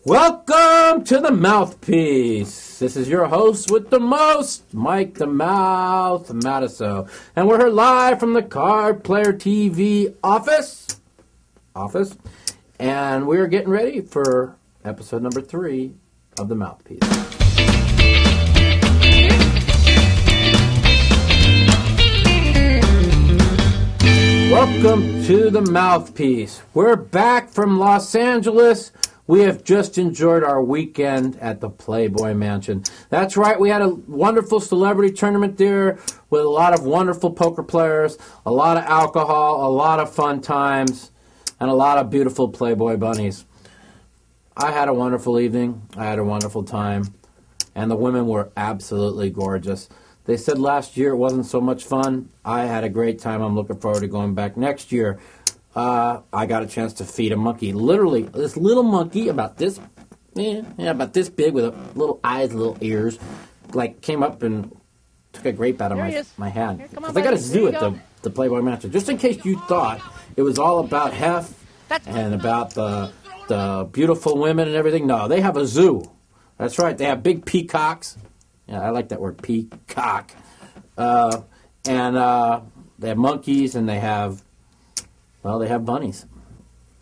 Welcome to the Mouthpiece. This is your host with the most, Mike the Mouth Matusow. And we're here live from the Card Player TV office. And we're getting ready for episode number 3 of the Mouthpiece. Welcome to the Mouthpiece. We're back from Los Angeles. We have just enjoyed our weekend at the Playboy Mansion. That's right, we had a wonderful celebrity tournament there with a lot of wonderful poker players, a lot of alcohol, a lot of fun times, and a lot of beautiful Playboy bunnies. I had a wonderful evening. I had a wonderful time, and the women were absolutely gorgeous. They said last year it wasn't so much fun. I had a great time. I'm looking forward to going back next year. I got a chance to feed a monkey. Literally, this little monkey about this, about this big with little eyes, little ears, like came up and took a grape out of my hand. Because I got a zoo at the Playboy Mansion. Just in case you thought it was all about heft and about the beautiful women and everything. No, they have a zoo. That's right. They have big peacocks. Yeah, I like that word, peacock. And they have monkeys and they have bunnies.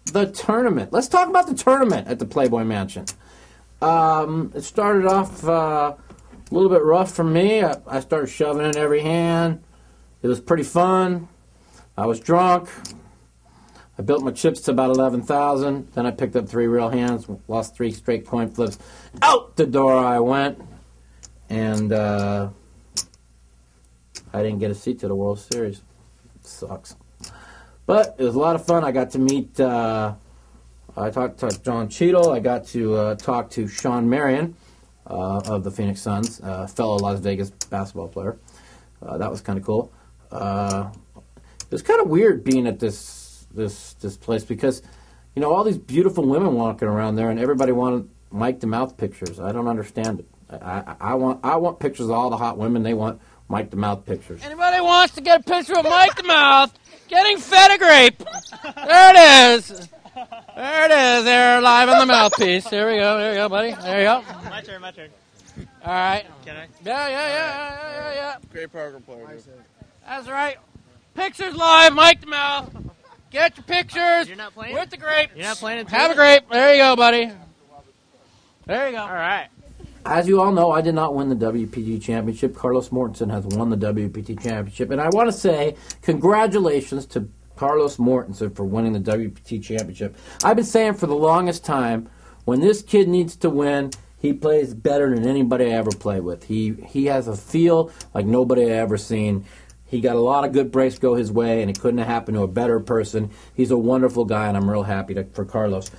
The tournament. Let's talk about the tournament at the Playboy Mansion. It started off a little bit rough for me. I started shoving in every hand. It was pretty fun. I was drunk. I built my chips to about 11,000. Then I picked up 3 real hands, lost 3 straight coin flips. Out the door I went. And I didn't get a seat to the World Series. It sucks. But it was a lot of fun. I got to meet, I talked to John Cheadle. I got to talk to Sean Marion of the Phoenix Suns, a fellow Las Vegas basketball player. That was kind of cool. It was kind of weird being at this place because, you know, all these beautiful women walking around there, and everybody wanted Mike the Mouth pictures. I don't understand it. I want pictures of all the hot women. They want Mike the Mouth pictures. Anybody wants to get a picture of Mike the Mouth getting fed a grape? There it is. There it is. There, live on the Mouthpiece. There we go. There you go, buddy. There you go. My turn. All right. Can I? Yeah. Great poker player. That's right. Pictures live, Mike the Mouth. Get your pictures. You're not playing? With the grape. You're not playing it? Have a grape. There you go, buddy. There you go. All right. As you all know, I did not win the WPT Championship. Carlos Mortensen has won the WPT Championship. And I want to say congratulations to Carlos Mortensen for winning the WPT Championship. I've been saying for the longest time, when this kid needs to win, he plays better than anybody I ever played with. He has a feel like nobody I ever seen. He got a lot of good breaks go his way, and it couldn't have happened to a better person. He's a wonderful guy, and I'm real happy for Carlos.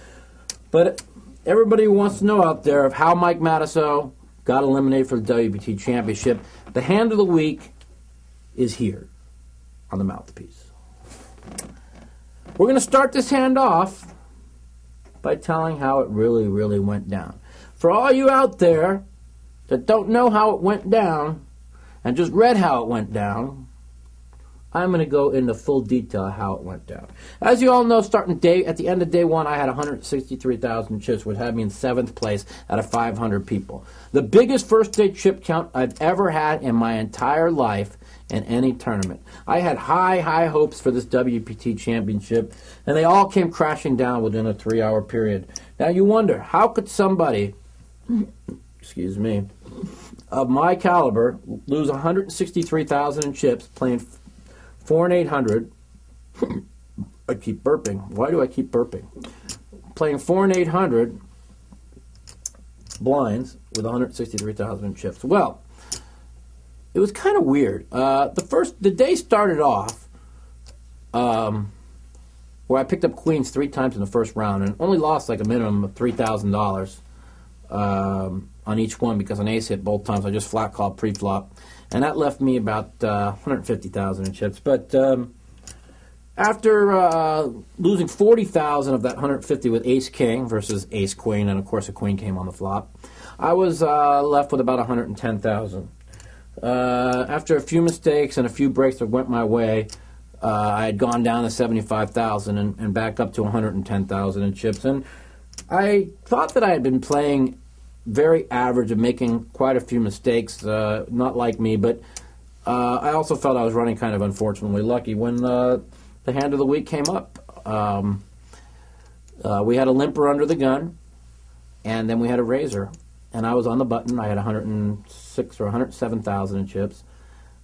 But everybody wants to know out there of how Mike Matusow got eliminated for the WPT Championship. The hand of the week is here on the Mouthpiece. We're going to start this hand off by telling how it really, really went down. For all you out there that don't know how it went down and just read how it went down, I'm going to go into full detail how it went down. As you all know, at the end of day 1, I had 163,000 chips, which had me in 7th place out of 500 people. The biggest first-day chip count I've ever had in my entire life in any tournament. I had high hopes for this WPT Championship, and they all came crashing down within a 3-hour period. Now you wonder, how could somebody, excuse me, of my caliber lose 163,000 in chips playing 4 and 800. I keep burping. Why do I keep burping? Playing 4 and 800 blinds with 163,000 chips. Well, it was kind of weird. The day started off where I picked up queens 3 times in the first round and only lost like a minimum of $3,000 on each one because an ace hit both times. I just flat called pre-flop. And that left me about 150,000 in chips. But after losing 40,000 of that 150 with ace-king versus ace-queen, and of course a queen came on the flop, I was left with about 110,000. After a few mistakes and a few breaks that went my way, I had gone down to 75,000 and back up to 110,000 in chips. And I thought that I had been playing very average and making quite a few mistakes, not like me, but I also felt I was running kind of unfortunately lucky when the hand of the week came up. We had a limper under the gun, and then we had a razor, and I was on the button. I had 106 or 107,000 in chips.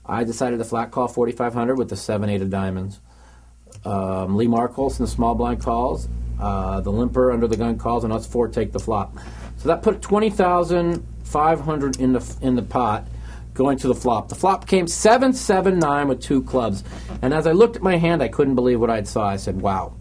I decided to flat call 4,500 with the 7-8 of diamonds. Lee Markholz in the small blind calls. The limper under the gun calls, and us four take the flop. So that put 20,500 in the pot, going to the flop. The flop came 7-7-9 with 2 clubs, and as I looked at my hand, I couldn't believe what I saw. I said, "Wow!"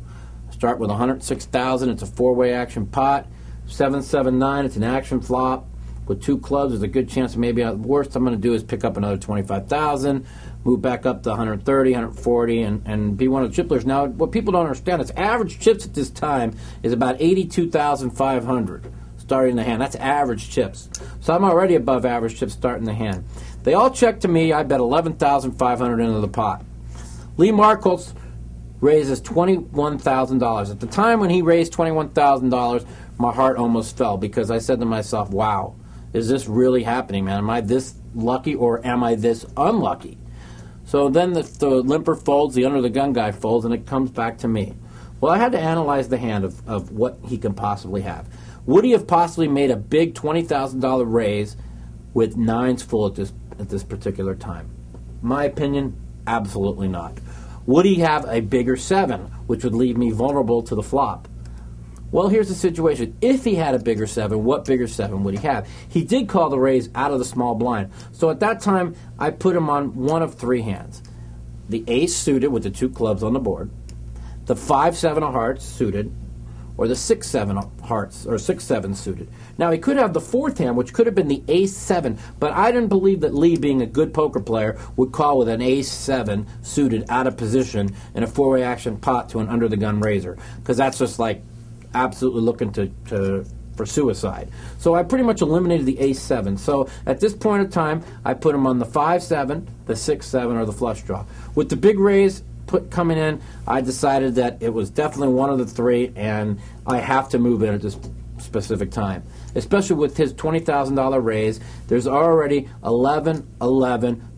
Start with 106,000. It's a 4-way action pot. 7-7-9. It's an action flop with 2 clubs. There's a good chance maybe the worst I'm going to do is pick up another 25,000. Move back up to 130, 140, and be one of the chipplers. Now, what people don't understand is average chips at this time is about 82,500 starting the hand. That's average chips. So I'm already above average chips starting the hand. They all check to me. I bet 11,500 into the pot. Lee Markholz raises $21,000. At the time when he raised $21,000, my heart almost fell because I said to myself, wow, is this really happening, man? Am I this lucky or am I this unlucky? So then the limper folds, the under the gun guy folds, and it comes back to me. Well, I had to analyze the hand of what he can possibly have. Would he have possibly made a big $20,000 raise with 9s full at this particular time? My opinion, absolutely not. Would he have a bigger 7, which would leave me vulnerable to the flop? Well, here's the situation. If he had a bigger 7, what bigger 7 would he have? He did call the raise out of the small blind. So at that time, I put him on one of 3 hands. The ace suited with the 2 clubs on the board, the 5-7 of hearts suited, or the 6-7 of hearts, or 6-7 suited. Now, he could have the 4th hand, which could have been the ace-7, but I didn't believe that Lee, being a good poker player, would call with an ace-7 suited out of position in a 4-way action pot to an under-the-gun razor, because that's just like absolutely looking for suicide. So I pretty much eliminated the ace-7. So at this point in time, I put him on the 5-7, the 6-7, or the flush draw. With the big raise coming in, I decided that it was definitely one of the 3, and I have to move in at this specific time. Especially with his $20,000 raise, there's already 11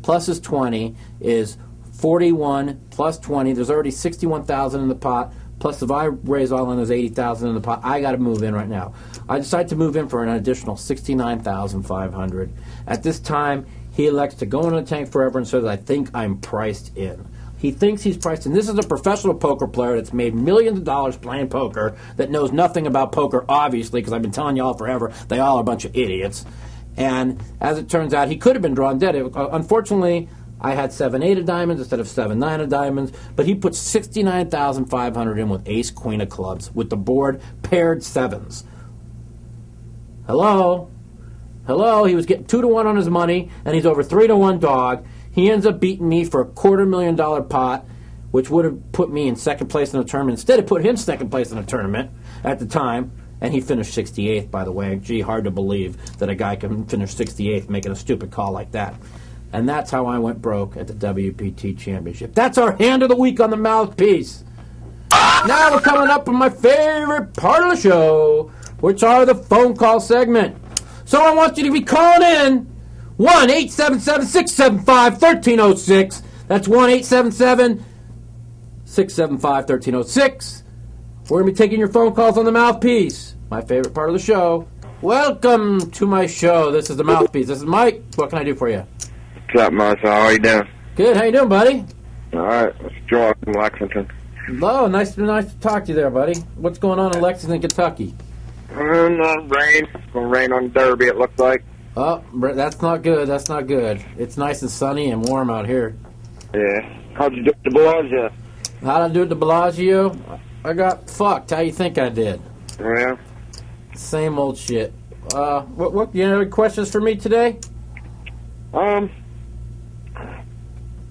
plus his 20 is 41 plus 20. There's already 61,000 in the pot. Plus, if I raise all in, there's 80,000 in the pot. I got to move in right now. I decided to move in for an additional 69,500. At this time, he elects to go into the tank forever and says, "I think I'm priced in." He thinks he's priced in. This is a professional poker player that's made millions of dollars playing poker that knows nothing about poker, obviously, because I've been telling y'all forever they all are a bunch of idiots. And as it turns out, he could have been drawn dead. Unfortunately, I had 7-8 of diamonds instead of 7-9 of diamonds, but he put 69,500 in with ace-queen of clubs with the board paired 7s. Hello? Hello? He was getting 2-1 on his money, and he's over 3-1 dog. He ends up beating me for a $250,000 pot, which would have put me in second place in the tournament. Instead, it put him second place in the tournament at the time, and he finished 68th, by the way. Gee, hard to believe that a guy can finish 68th making a stupid call like that. And that's how I went broke at the WPT Championship. That's our hand of the week on the Mouthpiece. Now we're coming up on my favorite part of the show, which are the phone call segment. So I want you to be calling in 1-877-675-1306. That's 1-877-675-1306. We're going to be taking your phone calls on the Mouthpiece, my favorite part of the show. Welcome to my show. This is the Mouthpiece. This is Mike. What can I do for you? What's up, Martha? How are you doing? Good. How you doing, buddy? All right. It's George from Lexington. Hello. Nice to talk to you there, buddy. What's going on in Lexington, Kentucky? Rain. It's going to rain on Derby, it looks like. Oh, that's not good. That's not good. It's nice and sunny and warm out here. Yeah. How'd you do at the Bellagio? How'd I do at the Bellagio? I got fucked. How you think I did? Yeah. Same old shit. What you have any questions for me today?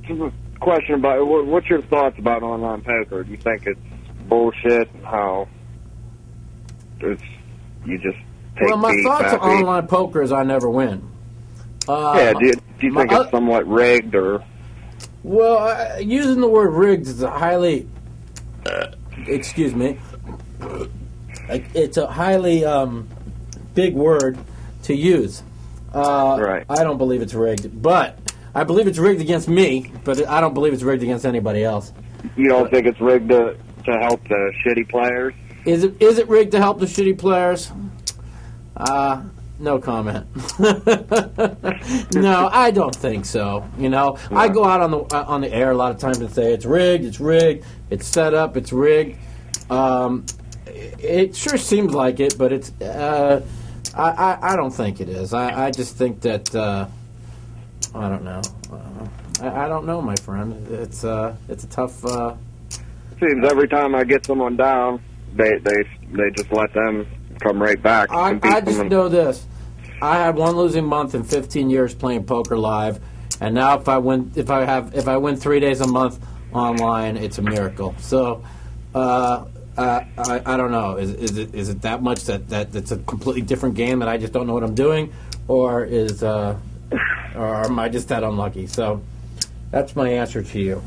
Just a question about what's your thoughts about online poker? Do you think it's bullshit? How you just take well, my thoughts on online poker is I never win. Yeah, do you think it's somewhat rigged or? Well, using the word rigged is a highly, excuse me, it's a highly big word to use. Right. I don't believe it's rigged, but I believe it's rigged against me, but I don't believe it's rigged against anybody else. You don't think it's rigged to help the shitty players? Is it rigged to help the shitty players? No comment. No, I don't think so. You know, yeah. I go out on the air a lot of times and say it's rigged, it's set up, it's rigged. It sure seems like it, but it's. I don't think it is. I just think that I don't know. I don't know, my friend. It's a tough. Seems every time I get someone down, they just let them come right back. I just know this. I had one losing month in 15 years playing poker live, and now if I win 3 days a month online, it's a miracle. So I don't know. Is it that much that it's a completely different game that I just don't know what I'm doing, or am I just that unlucky? So that's my answer to you.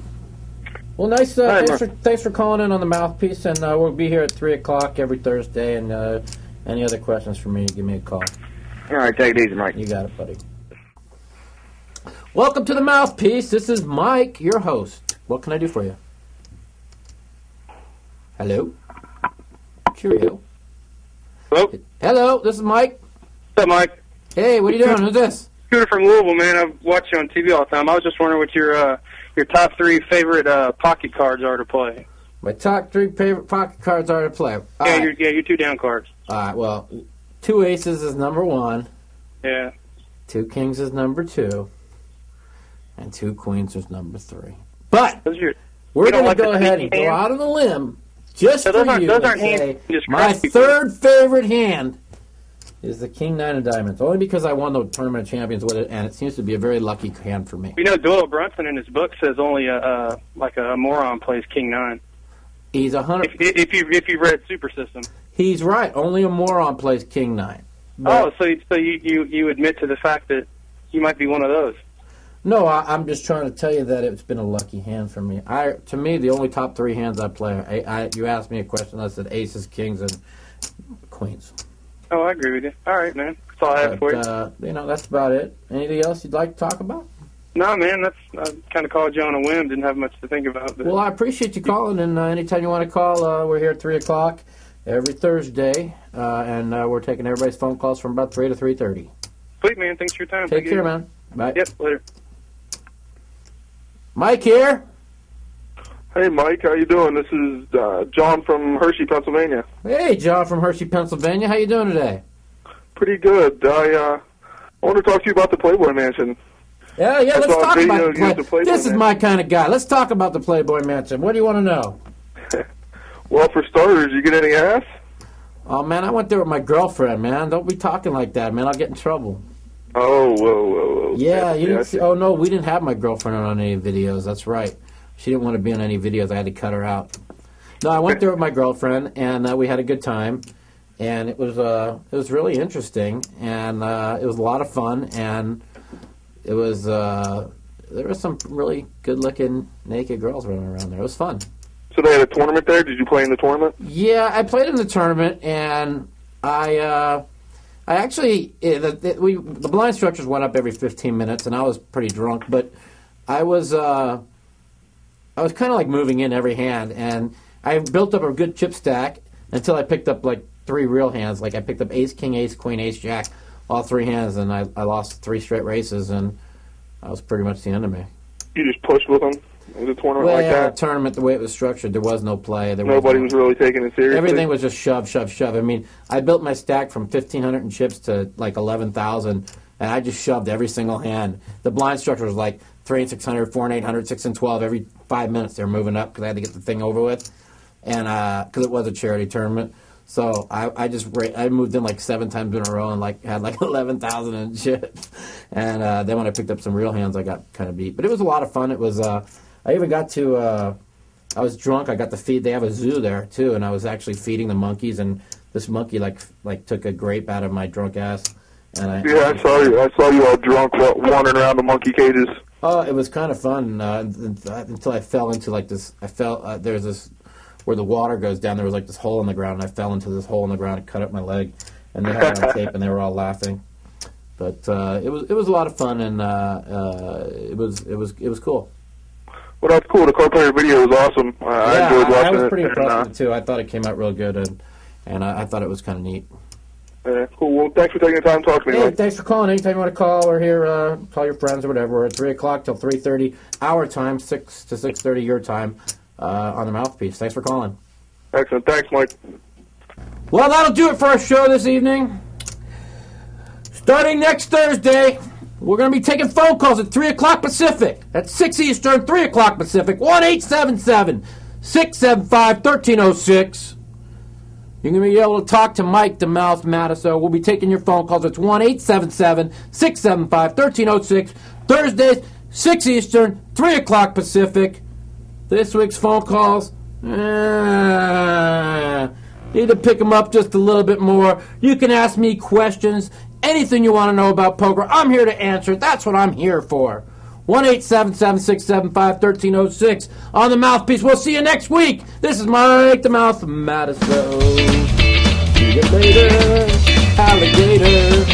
Well, nice. Thanks for calling in on the Mouthpiece, and we'll be here at 3 o'clock every Thursday. And any other questions for me, give me a call. All right, take it easy, Mike. You got it, buddy. Welcome to the Mouthpiece. This is Mike, your host. What can I do for you? Hello? Cheerio. Hello? Hello, this is Mike. What's up, Mike? Hey, what are you doing? Who's this? Scooter from Louisville, man. I've watched you on TV all the time. I was just wondering what your top 3 favorite pocket cards are to play. My top 3 favorite pocket cards are to play. Your 2 down cards. All right, well, 2 aces is number 1. Yeah. 2 kings is number 2. And 2 queens is number 3. But we're going to go ahead and go out on a limb just for you and say my third favorite hand is the King 9 of Diamonds, only because I won the Tournament of Champions with it, and it seems to be a very lucky hand for me. You know, Doyle Brunson in his book says only a moron plays King 9. He's 100. If you read Super System, he's right. Only a moron plays King 9. But, so you admit to the fact that you might be one of those. No, I'm just trying to tell you that it's been a lucky hand for me. To me, the only top 3 hands I play. You asked me a question. I said aces, kings, and queens. Oh, I agree with you. All right, man. That's all I have for you. That's about it. Anything else you'd like to talk about? No, man. I kind of called you on a whim. Didn't have much to think about. But. Well, I appreciate you calling, and anytime you want to call, we're here at 3 o'clock every Thursday, and we're taking everybody's phone calls from about 3 to 3:30. Sweet, man. Thanks for your time. Take care, man. Bye. Yep, later. Mike here. Hey, Mike, how you doing? This is John from Hershey, Pennsylvania. Hey, John from Hershey, Pennsylvania. How you doing today? Pretty good. I want to talk to you about the Playboy Mansion. Yeah, let's talk about the Playboy This is my kind of guy. Let's talk about the Playboy Mansion. What do you want to know? Well, for starters, you get any ass? Oh, man, I went there with my girlfriend, man. Don't be talking like that, man. I'll get in trouble. Oh, whoa. Yeah, you didn't see. Oh, no, we didn't have my girlfriend on any videos. That's right. She didn't want to be on any videos. I had to cut her out. No, I went there with my girlfriend, and we had a good time, and it was really interesting, and it was a lot of fun, and it was there were some really good-looking naked girls running around there. It was fun. So they had a tournament there? Did you play in the tournament? Yeah, I played in the tournament, and I actually the blind structures went up every 15 minutes, and I was pretty drunk, but I was kind of like moving in every hand, and I built up a good chip stack until I picked up like 3 real hands. Like I picked up ace, king, ace, queen, ace, jack, all 3 hands, and I lost 3 straight races, and that was pretty much the end of me. You just pushed with them in the tournament like that? Well, the tournament, the way it was structured, there was no play. Nobody was really taking it seriously? Everything was just shove. I mean, I built my stack from 1,500 in chips to like 11,000, and I just shoved every single hand. The blind structure was like 3 and 600, 4 and 800, 6 and 12. Every 5 minutes they were moving up because I had to get the thing over with, and because it was a charity tournament. So I moved in like 7 times in a row and like had like 11,000 in chips. And then when I picked up some real hands, I got kind of beat. But it was a lot of fun. It was I even got to I was drunk. I got to feed. They have a zoo there too, and I was actually feeding the monkeys. And this monkey like took a grape out of my drunk ass. And I saw you. I saw you all drunk wandering around the monkey cages. Oh, it was kind of fun until I fell into like this. There's this where the water goes down, there was like this hole in the ground, and I fell into this hole in the ground and cut up my leg. And they had it on tape, and they were all laughing. But it was a lot of fun, and it was cool. Well, that's cool. The car player video was awesome. I enjoyed watching it. I was pretty impressed with it too. I thought it came out real good, and I thought it was kind of neat. Cool. Well, thanks for taking the time to talk to me. Hey, thanks for calling. Anytime you want to call or hear, call your friends or whatever. We're at 3 o'clock till 3:30 our time, 6 to 6:30 your time on the Mouthpiece. Thanks for calling. Excellent. Thanks, Mike. Well, that'll do it for our show this evening. Starting next Thursday, we're going to be taking phone calls at 3 o'clock Pacific. That's 6 Eastern, 3 o'clock Pacific. 1-877-675-1306. You're going to be able to talk to Mike the Mouth Matusow. We'll be taking your phone calls. It's 1-877-675-1306. Thursdays, 6 Eastern, 3 o'clock Pacific. This week's phone calls, need to pick them up just a little bit more. You can ask me questions, anything you want to know about poker. I'm here to answer. That's what I'm here for. 1-877-675-1306 on the Mouthpiece. We'll see you next week. This is Mike the Mouth Matusow. See you later, alligator.